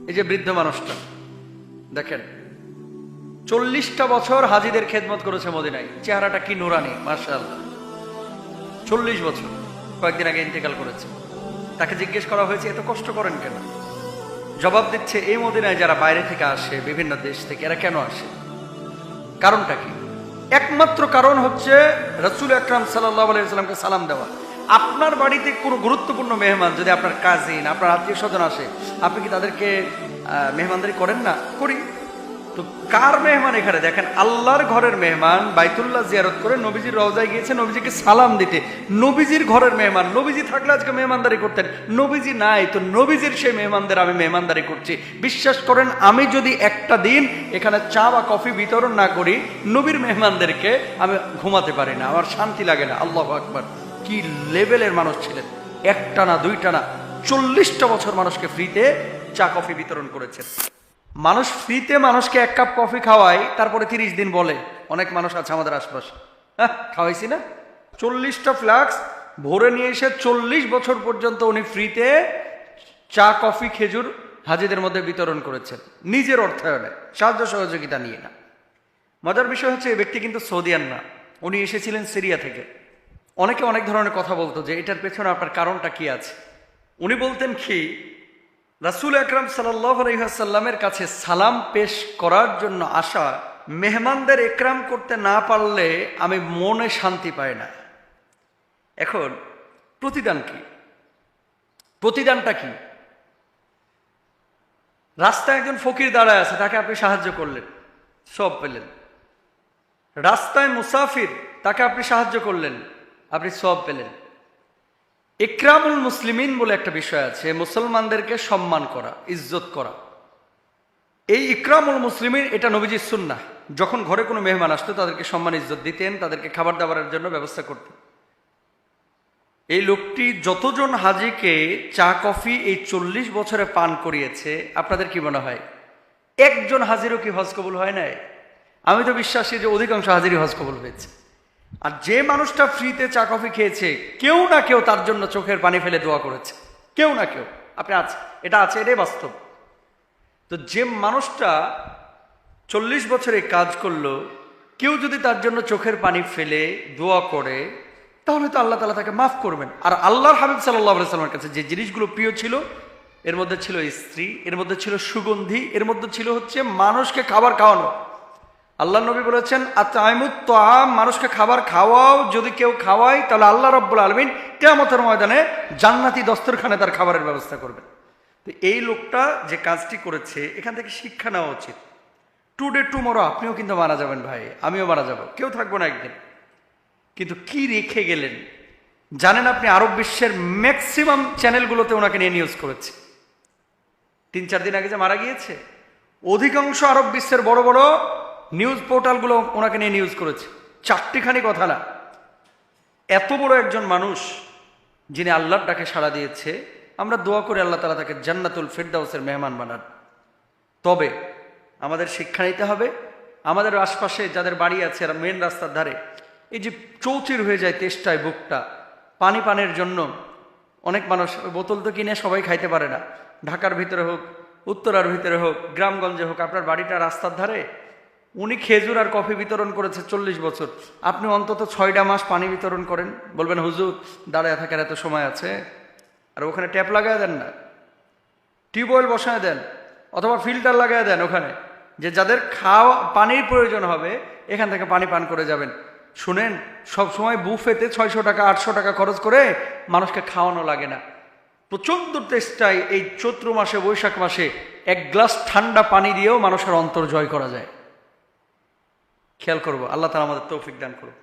এই যে বৃদ্ধ মানুষটা দেখেন, 40টা বছর হাজিদের খেদমত করেছে মদিনায়, চেহারাটা কি নুরানি মাশাআল্লাহ। 40 বছর, কয়েকদিন আগে ইন্তেকাল করেছে। তাকে জিজ্ঞেস করা হয়েছে এত কষ্ট করেন কেন? জবাব দিচ্ছে, এই মদিনায় যারা বাইরে থেকে আসে, বিভিন্ন দেশ থেকে, এরা কেন আসে, কারণটা কি? একমাত্র কারণ হচ্ছে রাসূল আকরাম সাল্লাল্লাহু আলাইহি ওয়াসাল্লামকে সালাম দেওয়া। আপনার বাড়িতে কোনো গুরুত্বপূর্ণ মেহমান যদি আপনার কাজিন, আপনার আত্মীয় স্বজন আসে, আপনি কি তাদেরকে মেহমানদারি করেন না? করি। তো কার মেহমান এখানে? দেখেন, আল্লাহর ঘরের মেহমান বাইতুল্লাহ জিয়ারত করে নবীজির রওজায় গিয়েছে নবীজিকে সালাম দিতে। নবীজির ঘরের মেহমান, নবীজি থাকলে আজকে মেহমানদারি করতেন, নবীজি নাই, তো নবীজির সেই মেহমানদের আমি মেহমানদারি করছি। বিশ্বাস করেন, আমি যদি একটা দিন এখানে চা বা কফি বিতরণ না করি, নবীর মেহমানদেরকে আমি ঘুমাতে পারি না, আমার শান্তি লাগে না। আল্লাহু আকবার! কি লেভেলের মানুষ ছিলেন! একটা না, দুইটা না, 40টা বছর মানুষকে ফ্রিতে চা কফি বিতরণ করেছেন। মানুষ ফ্রিতে মানুষকে 1 কাপ কফি খাওয়ায়, তারপরে 30 দিন বলে। অনেক মানুষ আছে আমাদের আশপাশে, হ্যাঁ খাওয়াইছি না। 40টা ফ্লাক্স ভরে নিয়ে এসে 40 বছর পর্যন্ত উনি ফ্রিতে চা কফি খেজুর হাজিদের মধ্যে বিতরণ করেছেন, নিজের অর্থায়নে, সাহায্য সহযোগিতা নিয়ে না। মজার বিষয় হচ্ছে, এই ব্যক্তি কিন্তু সৌদিয়ান না, উনি এসেছিলেন সিরিয়া থেকে। অনেকে অনেক ধরনের কথা বলতো যে এটার পেছনে আপনার কারণটা কি আছে। উনি বলতেন কি, রাসূল আকরাম সাল্লাল্লাহু আলাইহি ওয়াসাল্লামের কাছে সালাম পেশ করার জন্য আসা মেহমানদের একরাম করতে না পারলে আমি মনে শান্তি পাই না। এখন প্রতিদান কি? প্রতিদানটা কি? রাস্তায় একজন ফকির দাঁড়ায় আছে, তাকে আপনি সাহায্য করলেন, সব পেলেন। রাস্তায় মুসাফির, তাকে আপনি সাহায্য করলেন, আপনি সব পেলেন। ইকরামুল মুসলিমিন বলে একটা বিষয় আছে, মুসলমানদেরকে সম্মান করা, ইজ্জত করা। এই ইকরামুল মুসলিমিন, এটা নবীজির সুন্নাহ। যখন ঘরে কোনো মেহমান আসতো তাদেরকে সম্মান ইজ্জত দিতেন, তাদেরকে খাবার দাবারের জন্য ব্যবস্থা করতেন। এই লোকটি যতজন হাজিকে চা কফি এই 40 বছরে পান করিয়েছে, আপনাদের কি মনে হয় একজন হাজিরও কি হজ কবুল হয় নাই? আমি তো বিশ্বাসী যে অধিকাংশ হাজিরই হজ কবুল হয়েছে। আর যে মানুষটা ফ্রিতে চা কফি খেয়েছে, কেউ না কেউ তার জন্য চোখের পানি ফেলে দোয়া করেছে, কেউ না কেউ। আপনি আছে, এটা আছে, এটাই বাস্তব। তো যে মানুষটা 40 বছরে কাজ করলো, কেউ যদি তার জন্য চোখের পানি ফেলে দোয়া করে, তাহলে তো আল্লাহ তাআলা তাকে মাফ করবেন। আর আল্লাহর হাবিব সাল্লাল্লাহু আলাইহি ওয়াসাল্লামের কাছে যে জিনিসগুলো প্রিয় ছিল, এর মধ্যে ছিল স্ত্রী, এর মধ্যে ছিল সুগন্ধি, এর মধ্যে ছিল হচ্ছে মানুষকে খাবার খাওয়ানো। আল্লাহ নবী বলেছেন, আতআইমুত তাআম, মানুষকে খাবার খাওয়াও। যদি কেউ খাওয়ায় তাহলে আল্লাহ রাব্বুল আলামিন কিয়ামতের ময়দানে জান্নাতি দস্তরখানে তার খাবারের ব্যবস্থা করবেন। তো এই লোকটা যে কাজটি করেছে, এখান থেকে শিক্ষা নেওয়া উচিত। টুডে টুমরো আপনিও কিন্তু মারা যাবেন ভাই, আমিও মারা যাব, কেউ থাকবো না একদিন। কিন্তু কি রেখে গেলেন জানেন আপনি? আরব বিশ্বের ম্যাক্সিমাম চ্যানেলগুলোতে ওনাকে নিয়ে নিউজ করেছে। 3-4 দিন আগে যে মারা গিয়েছে, অধিকাংশ আরব বিশ্বের বড় বড় নিউজ পোর্টালগুলো ওনাকে নিয়ে নিউজ করেছে। 4টিখানি কথা না। এত বড় একজন মানুষ, যিনি আল্লাহর ডাকে সাড়া দিয়েছে, আমরা দোয়া করে আল্লাহ তাআলা তাকে জান্নাতুল ফিরদাউসের মেহমান বানান। তবে আমাদের শিক্ষা নিতে হবে, আমাদের আশপাশে যাদের বাড়ি আছে, এরা মেন রাস্তার ধারে, এই যে চৌচির হয়ে যায় তেষ্টায় বুকটা, পানের জন্য অনেক মানুষ বোতল তো কিনে সবাই খাইতে পারে না। ঢাকার ভিতরে হোক, উত্তরার ভিতরে হোক, গ্রামগঞ্জে হোক, আপনার বাড়িটা রাস্তার ধারে, উনি খেজুর আর কফি বিতরণ করেছে 40 বছর। আপনি অন্তত 6টা মাস পানি বিতরণ করেন। বলবেন হুজুর দাঁড়ায় থাকার এত সময় আছে? আর ওখানে ট্যাপ লাগায় দেন না, টিউবওয়েল বসায় দেন, অথবা ফিল্টার লাগায় দেন ওখানে, যে যাদের খাওয়া পানির প্রয়োজন হবে এখান থেকে পানি পান করে যাবেন। শুনেন, সব সময় বুফেতে 600 টাকা 800 টাকা খরচ করে মানুষকে খাওয়ানো লাগে না। প্রচন্ড তেষ্টায় এই চৈত্র মাসে, বৈশাখ মাসে 1 গ্লাস ঠান্ডা পানি দিয়েও মানুষের অন্তর জয় করা যায়। খেয়াল করবো। আল্লাহ তাআলা আমাদের তৌফিক দান করুন।